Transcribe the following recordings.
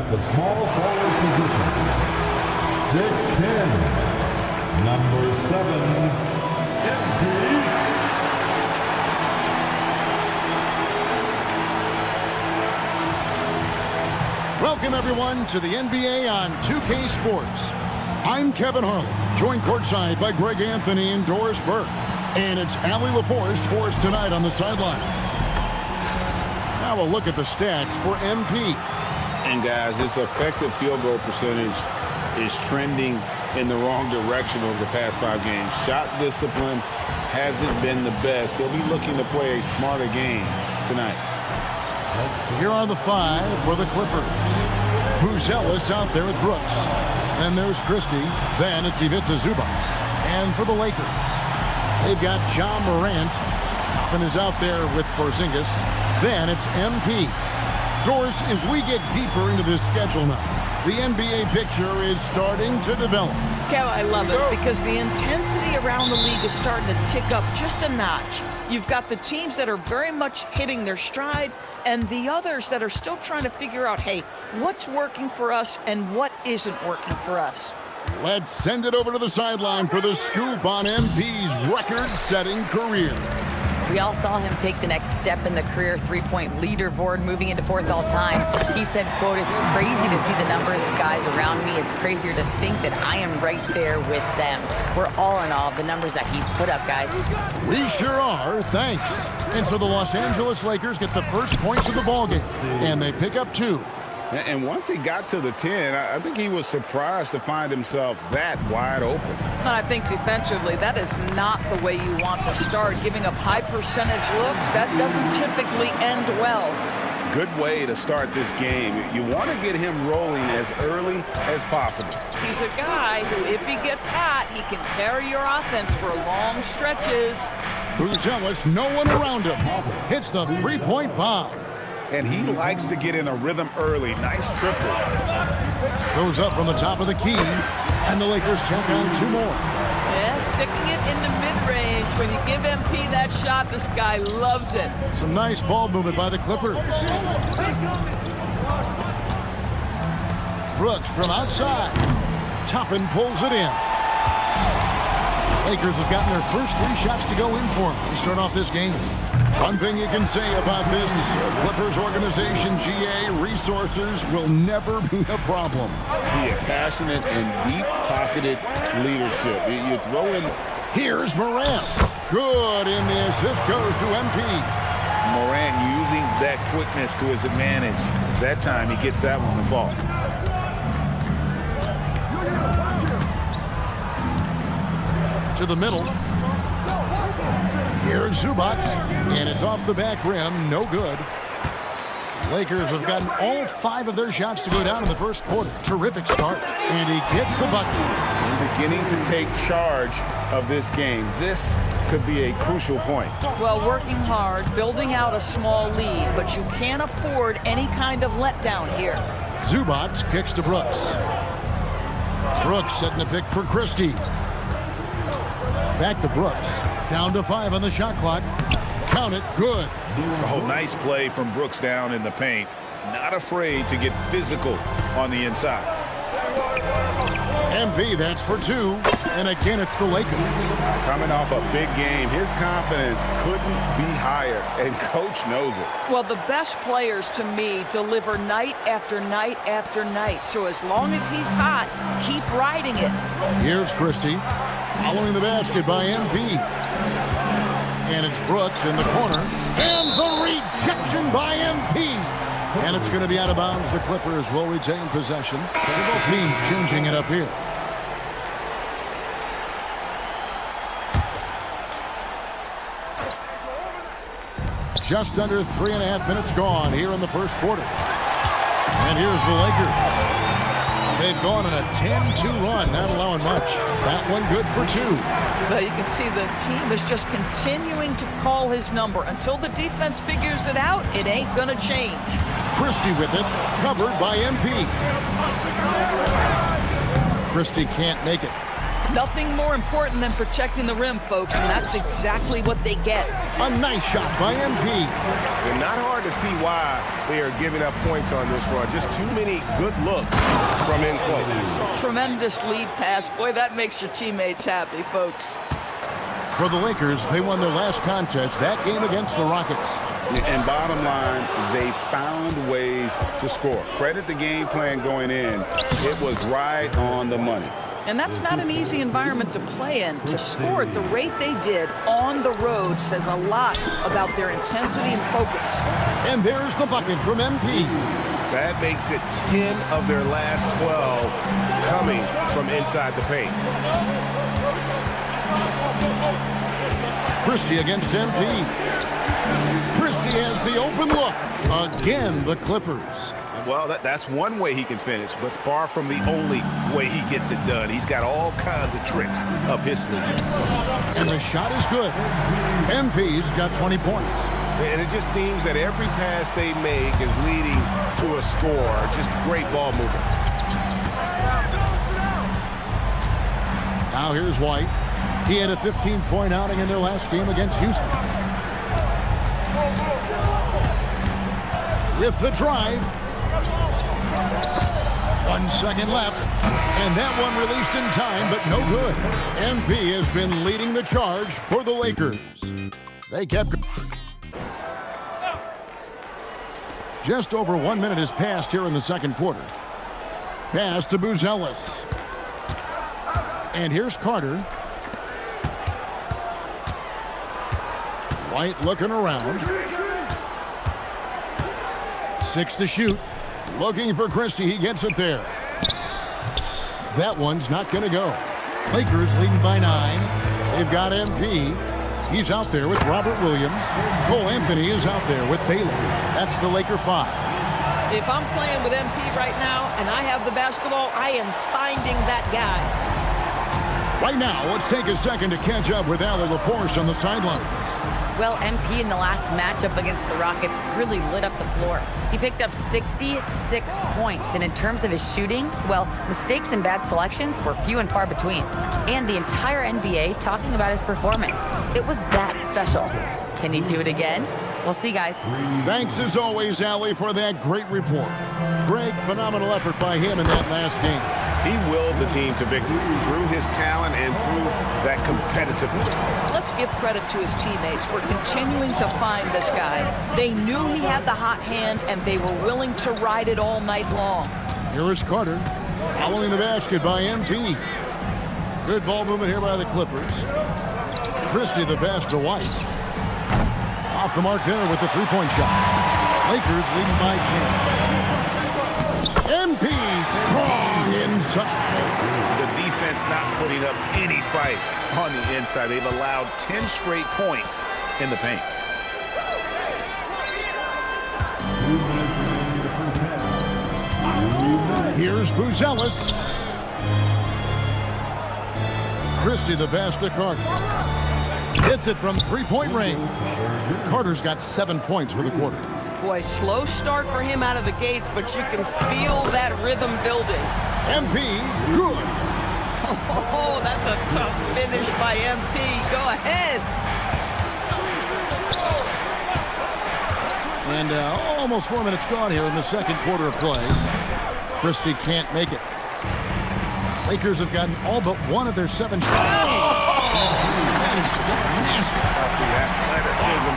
At the small forward position, 6'10", number 7, MP. Welcome, everyone, to the NBA on 2K Sports. I'm Kevin Harlan, joined courtside by Greg Anthony and Doris Burke. And it's Allie LaForce for us tonight on the sideline. Now a look at the stats for MP. And, guys, his effective field goal percentage is trending in the wrong direction over the past 5 games. Shot discipline hasn't been the best. He'll be looking to play a smarter game tonight. Here are the 5 for the Clippers. Buzelis out there with Brooks. Then there's Christie. Then it's Ivica Zubac. And for the Lakers, they've got John Morant. Toppin is out there with Porzingis. Then it's MP. Doris, as we get deeper into this schedule now, the NBA picture is starting to develop. Kev, I love it because the intensity around the league is starting to tick up just a notch. You've got the teams that are very much hitting their stride and the others that are still trying to figure out, hey, what's working for us and what isn't working for us. Let's send it over to the sideline for the scoop on MP's record-setting career. We all saw him take the next step in the career three-point leaderboard, moving into 4th all-time. He said, quote, "It's crazy to see the numbers of guys around me. It's crazier to think that I am right there with them." We're all in awe of the numbers that he's put up, guys. We sure are. Thanks. And so the Los Angeles Lakers get the first points of the ballgame, and they pick up 2. And once he got to the 10, I think he was surprised to find himself that wide open. I think defensively, that is not the way you want to start. Giving up high percentage looks, that doesn't typically end well. Good way to start this game. You want to get him rolling as early as possible. He's a guy who, if he gets hot, he can carry your offense for long stretches. Buzelis, no one around him. Hits the three-point bomb. And he likes to get in a rhythm early. Nice triple. Goes up from the top of the key, and the Lakers tack on 2 more. Yeah, sticking it in the mid-range. When you give MP that shot, this guy loves it. Some nice ball movement by the Clippers. Brooks from outside. Toppin pulls it in. Lakers have gotten their first 3 shots to go in for them to start off this game. One thing you can say about this Clippers organization, GA, resources will never be a problem. Be a passionate and deep-pocketed leadership. You throw in. Here's Morant. Good, and the assist goes to MP. Morant using that quickness to his advantage. That time he gets that one to fall. To the middle. Here's Zubac, and it's off the back rim, no good. Lakers have gotten all 5 of their shots to go down in the first quarter. Terrific start, and he gets the bucket. And beginning to take charge of this game. This could be a crucial point. Well, working hard, building out a small lead, but you can't afford any kind of letdown here. Zubac kicks to Brooks. Brooks setting a pick for Christie. Back to Brooks. Down to 5 on the shot clock. Count it. Good. Oh, nice play from Brooks down in the paint. Not afraid to get physical on the inside. MP, that's for 2. And again, it's the Lakers. Coming off a big game, his confidence couldn't be higher, and coach knows it. Well, the best players, to me, deliver night after night after night. So as long as he's hot, keep riding it. Here's Christie. Following the basket by MP. And it's Brooks in the corner. And the rejection by MP. And it's going to be out of bounds. The Clippers will retain possession. Both teams changing it up here. Just under 3.5 minutes gone here in the first quarter. And here's the Lakers. They've gone on a 10-2 run, not allowing much. That one good for 2. But you can see the team is just continuing to call his number. Until the defense figures it out, it ain't going to change. Christie with it, covered by MP. Christie can't make it. Nothing more important than protecting the rim, folks, and that's exactly what they get. A nice shot by MP. And not hard to see why they are giving up points on this run. Just too many good looks from in close. Tremendous lead pass. Boy, that makes your teammates happy, folks. For the Lakers, they won their last contest, that game against the Rockets. And bottom line, they found ways to score. Credit the game plan going in. It was right on the money. And that's not an easy environment to play in. To score at the rate they did on the road says a lot about their intensity and focus. And there's the bucket from MP. That makes it 10 of their last 12 coming from inside the paint. Christie against MP. Christie has the open look. Again, the Clippers. Well, that's one way he can finish, but far from the only way he gets it done. He's got all kinds of tricks up his sleeve. And the shot is good. MP's got 20 points. And it just seems that every pass they make is leading to a score. Just great ball movement. Now here's White. He had a 15-point outing in their last game against Houston. With the drive. 1 second left. And that one released in time, but no good. MP has been leading the charge for the Lakers. They kept... Just over 1 minute has passed here in the second quarter. Pass to Buzelis. And here's Carter. White looking around. 6 to shoot. Looking for Christie. He gets it there. That one's not going to go. Lakers leading by 9. They've got MP. He's out there with Robert Williams. Cole Anthony is out there with Baylor. That's the Laker 5. If I'm playing with MP right now and I have the basketball, I am finding that guy. Right now, let's take a second to catch up with Allie LaForce on the sidelines. Well, MP in the last matchup against the Rockets really lit up the floor. He picked up 66 points, and in terms of his shooting, well, mistakes and bad selections were few and far between. And the entire NBA talking about his performance. It was that special. Can he do it again? We'll see, guys. Thanks as always, Allie, for that great report. Greg, phenomenal effort by him in that last game. He willed the team to victory through his talent and through that competitiveness. Let's give credit to his teammates for continuing to find this guy. They knew he had the hot hand, and they were willing to ride it all night long. Here is Carter, following the basket by MP. Good ball movement here by the Clippers. Christie the pass to White. Off the mark there with the three-point shot. Lakers leading by 10. MP strong inside. The defense not putting up any fight on the inside. They've allowed 10 straight points in the paint. Here's Buzelis. Christie the pass to Carter. Hits it from three-point range. Carter's got 7 points for the quarter. Boy, slow start for him out of the gates, but you can feel that rhythm building. MP, good. Oh, that's a tough finish by MP. Go ahead. And almost 4 minutes gone here in the second quarter of play. Christie can't make it. Lakers have gotten all but one of their 7 shots. That is just nasty. The athleticism,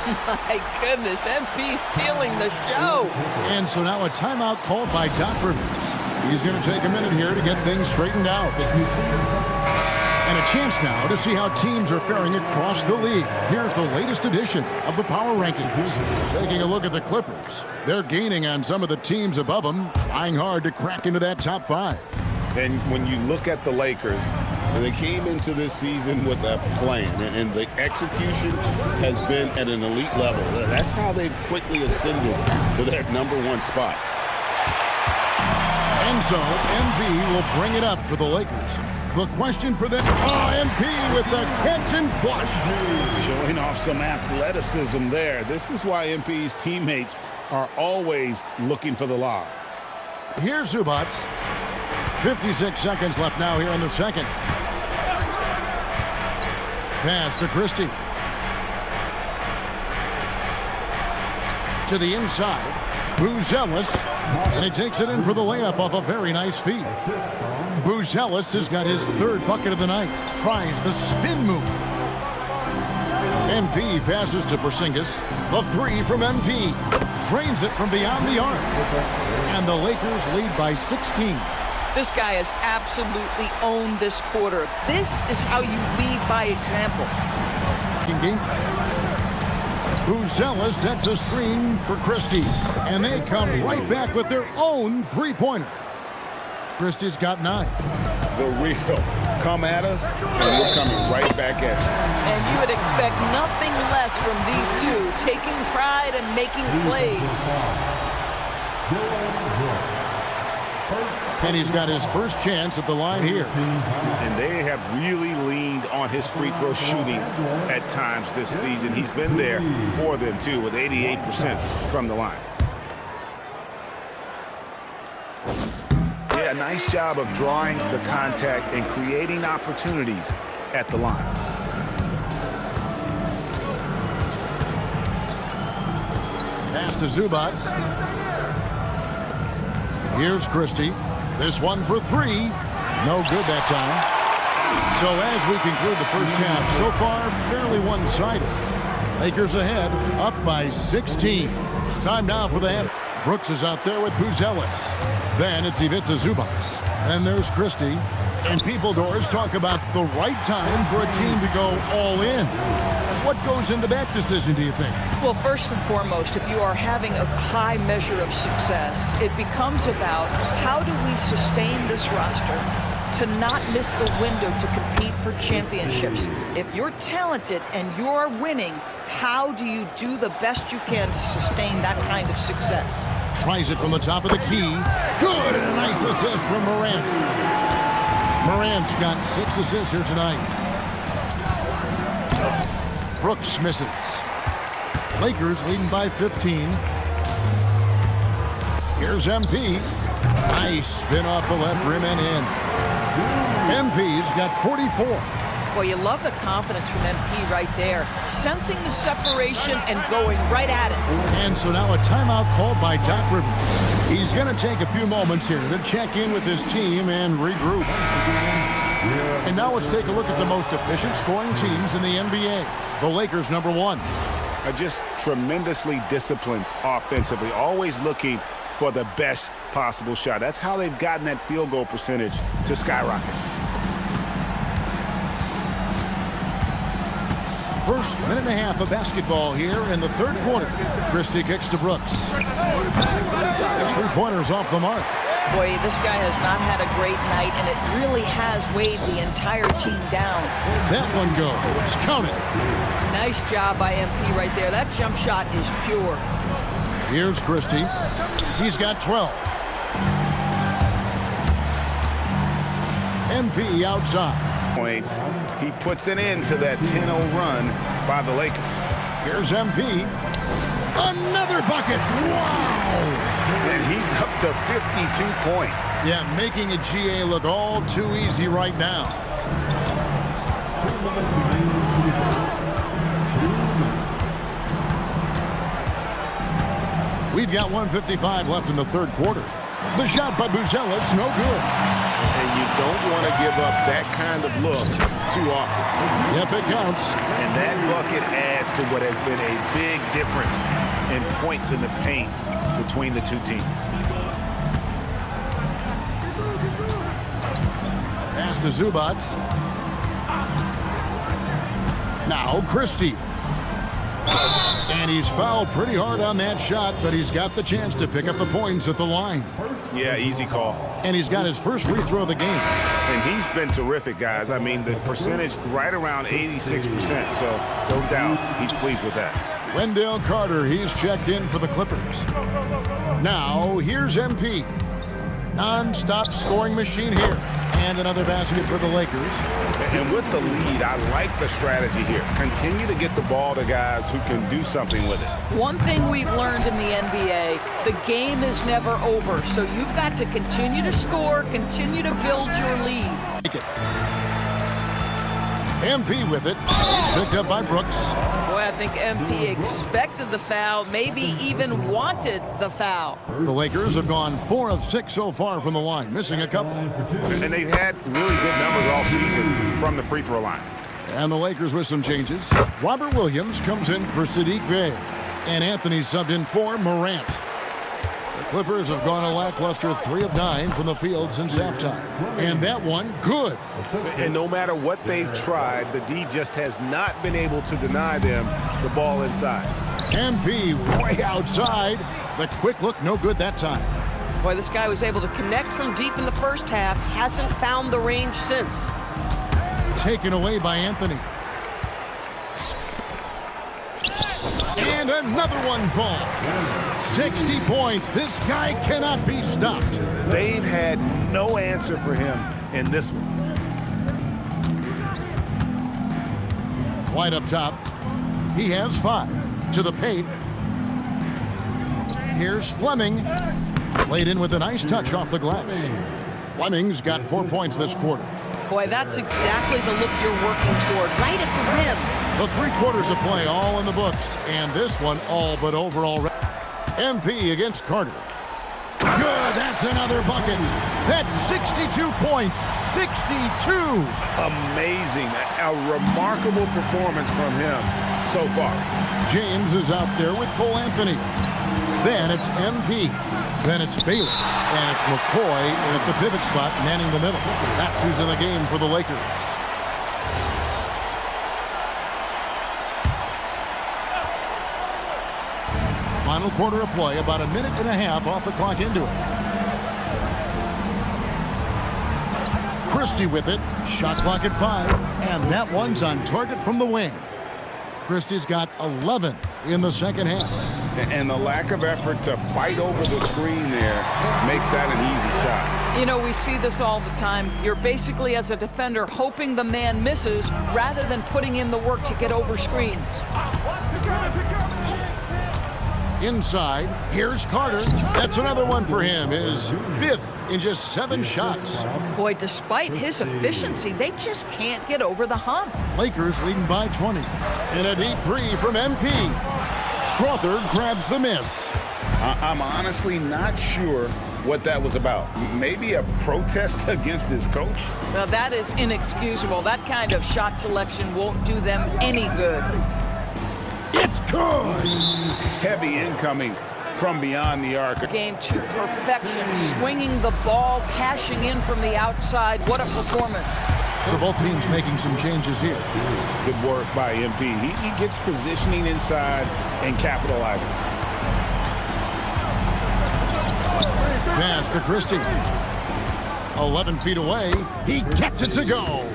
Oh, my goodness. MP stealing the show. And so now a timeout called by Doc Rivers. He's going to take a minute here to get things straightened out. And a chance now to see how teams are faring across the league. Here's the latest edition of the Power Rankings. Taking a look at the Clippers. They're gaining on some of the teams above them, trying hard to crack into that top 5. And when you look at the Lakers, they came into this season with a plan, and the execution has been at an elite level. That's how they've quickly ascended to that #1 spot. And so, MP will bring it up for the Lakers. The question for them, MP with the catch and flush. Showing off some athleticism there. This is why MP's teammates are always looking for the lob. Here's Zubac. 56 seconds left now here in the second. Pass to Christie. To the inside. Buzelis. And he takes it in for the layup off a very nice feed. Buzelis has got his third bucket of the night. Tries the spin move. MP passes to Porzingis. The three from MP. Drains it from beyond the arc. And the Lakers lead by 16. This guy has absolutely owned this quarter. This is how you lead by example. Buzelis sets a screen for Christie. And they come right back with their own three-pointer. Christie's got 9. The real come at us, and we're coming right back at you. And you would expect nothing less from these two, taking pride and making plays. And he's got his first chance at the line here. And they have really leaned on his free throw shooting at times this season. He's been there for them, too, with 88% from the line. Yeah, a nice job of drawing the contact and creating opportunities at the line. Pass to Zubac. Here's Christie. This one for 3. No good that time. So as we conclude the first half, so far fairly one-sided. Lakers ahead, up by 16. Time now for the half. Brooks is out there with Buzelis. Then it's Ivica Zubac. Then there's Christie. And people doors talk about the right time for a team to go all in. What goes into that decision, do you think? Well, first and foremost, if you are having a high measure of success, it becomes about how do we sustain this roster to not miss the window to compete for championships. If you're talented and you're winning, how do you do the best you can to sustain that kind of success? Tries it from the top of the key. Good, and a nice assist from Morant. Morant's got 6 assists here tonight. Brooks misses. Lakers leading by 15. Here's MP. Nice spin off the left rim and in. MP's got 44. Well, you love the confidence from MP right there. Sensing the separation and going right at it. And so now a timeout called by Doc Rivers. He's going to take a few moments here to check in with his team and regroup. And now let's take a look at the most efficient scoring teams in the NBA. The Lakers, number 1. Are just tremendously disciplined offensively, always looking for the best possible shot. That's how they've gotten that field goal percentage to skyrocket. First minute and a half of basketball here in the third quarter. Christie kicks to Brooks. His three-pointers off the mark. Boy, this guy has not had a great night, and it really has weighed the entire team down. That one goes. Count it. Nice job by MP right there. That jump shot is pure. Here's Christie. He's got 12. MP outside. Points. He puts an end to that 10-0 run by the Lakers. Here's MP. Another bucket. Wow. And he's up to 52 points. Yeah, making a GA look all too easy right now. We've got 1:55 left in the third quarter. The shot by Buzelis, no good. And you don't want to give up that kind of look too often. Yep, it counts. And that bucket adds to what has been a big difference in points in the paint between the two teams. Pass to Zubac. Now Christie. And he's fouled pretty hard on that shot, but he's got the chance to pick up the points at the line. Yeah, easy call. And he's got his first free throw of the game. And he's been terrific, guys. I mean, the percentage right around 86%, so no doubt he's pleased with that. Wendell Carter, he's checked in for the Clippers. Now, here's MP. Non-stop scoring machine here. And another basket for the Lakers. And with the lead, I like the strategy here. Continue to get the ball to guys who can do something with it. One thing we've learned in the NBA, the game is never over. So you've got to continue to score, continue to build your lead. Take it. MP with it. It's picked up by Brooks. Boy, I think MP expected the foul, maybe even wanted the foul. The Lakers have gone 4 of 6 so far from the line, missing a couple. And they've had really good numbers all season from the free throw line. And the Lakers with some changes. Robert Williams comes in for Sadiq Bey. And Anthony subbed in for Morant. The Clippers have gone a lackluster 3 of 9 from the field since halftime. And that one, good. And no matter what they've tried, the D just has not been able to deny them the ball inside. MP way outside. The quick look, no good that time. Boy, this guy was able to connect from deep in the first half, hasn't found the range since. Taken away by Anthony. And another one falls. 60 points. This guy cannot be stopped. They've had no answer for him in this one. White up top. He has 5 to the paint. Here's Fleming. Laid in with a nice touch off the glass. Fleming's got 4 points this quarter. Boy, that's exactly the look you're working toward, right at the rim. The 3 quarters of play all in the books, and this one all but over already. MP against Carter. Good, that's another bucket. That's 62 points, 62. Amazing, a remarkable performance from him so far. James is out there with Cole Anthony. Then it's MP. Then it's Bailey. And it's McCoy at the pivot spot, manning the middle. That's who's in the game for the Lakers. Final quarter of play, about a minute and a half off the clock into it. Christie with it. Shot clock at 5. And that one's on target from the wing. Christie's got 11 in the second half. And the lack of effort to fight over the screen there makes that an easy shot. You know, we see this all the time. You're basically, as a defender, hoping the man misses rather than putting in the work to get over screens. Inside, here's Carter. That's another one for him. His 5th in just 7 shots. Boy, despite his efficiency, they just can't get over the hump. Lakers leading by 20. And a deep 3 from MP. Strother grabs the miss. I'm honestly not sure what that was about. Maybe a protest against his coach? Well, that is inexcusable. That kind of shot selection won't do them any good. It's good. Heavy incoming from beyond the arc. Game to perfection, swinging the ball, cashing in from the outside. What a performance. So both teams making some changes here. Good work by MP. He gets positioning inside and capitalizes. Pass to Christie. 11 feet away. He gets it to go.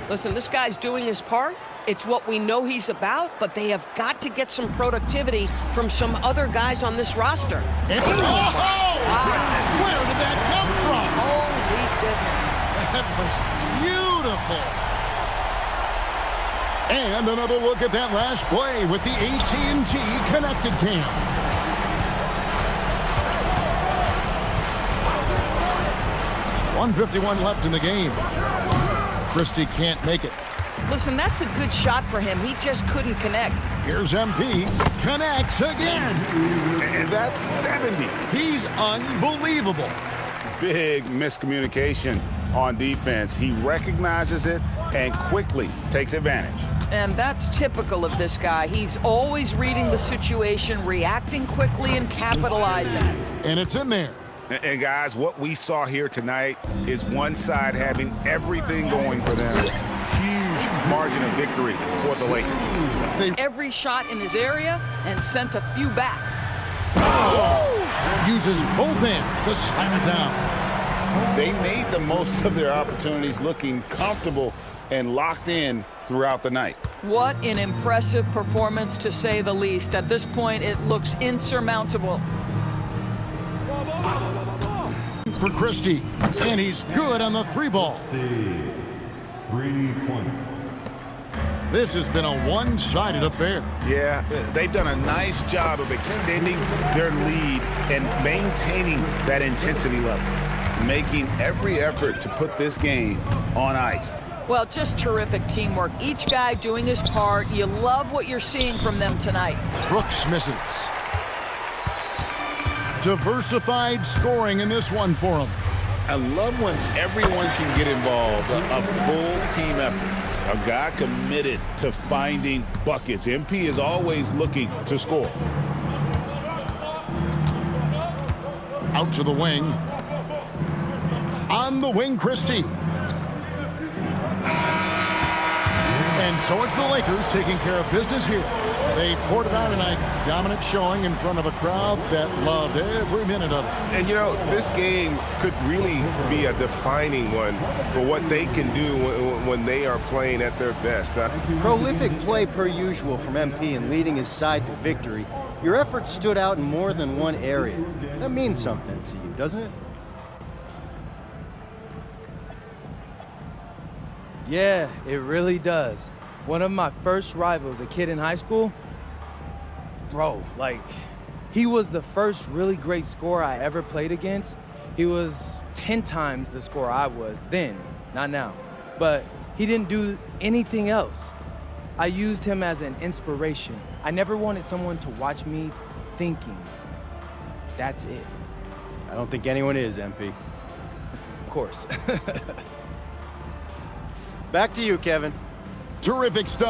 Listen, this guy's doing his part. It's what we know he's about, but they have got to get some productivity from some other guys on this roster. Where did that come from? Holy goodness. That was beautiful. And another look at that last play with the AT&T connected cam. .151 left in the game. Christie can't make it. Listen, that's a good shot for him. He just couldn't connect. Here's MP. Connects again. And that's 70. He's unbelievable. Big miscommunication on defense. He recognizes it and quickly takes advantage. And that's typical of this guy. He's always reading the situation, reacting quickly, and capitalizing. And it's in there. And guys, what we saw here tonight is one side having everything going for them. Huge margin of victory for the Lakers. Every shot in his area and sent a few back. Uses both hands to slam it down. They made the most of their opportunities, looking comfortable and locked in throughout the night. What an impressive performance, to say the least. At this point, it looks insurmountable. for Christie. And he's good on the three ball. The 3-point. This has been a one-sided affair. Yeah, they've done a nice job of extending their lead and maintaining that intensity level, making every effort to put this game on ice. Well, just terrific teamwork. Each guy doing his part. You love what you're seeing from them tonight. Brooks misses. Diversified scoring in this one for him. I love when everyone can get involved, a full team effort. A guy committed to finding buckets. MP is always looking to score. Out to the wing. On the wing, Christie. And so it's the Lakers taking care of business here. They poured it out tonight. Dominant showing in front of a crowd that loved every minute of it. And, you know, this game could really be a defining one for what they can do when they are playing at their best. Prolific play per usual from MP and leading his side to victory. Your effort stood out in more than one area. That means something to you, doesn't it? Yeah, it really does. One of my first rivals, a kid in high school, bro, like, he was the first really great scorer I ever played against. He was 10 times the scorer I was then, not now. But he didn't do anything else. I used him as an inspiration. I never wanted someone to watch me thinking. That's it. I don't think anyone is, MP. Of course. Back to you, Kevin. Terrific stuff.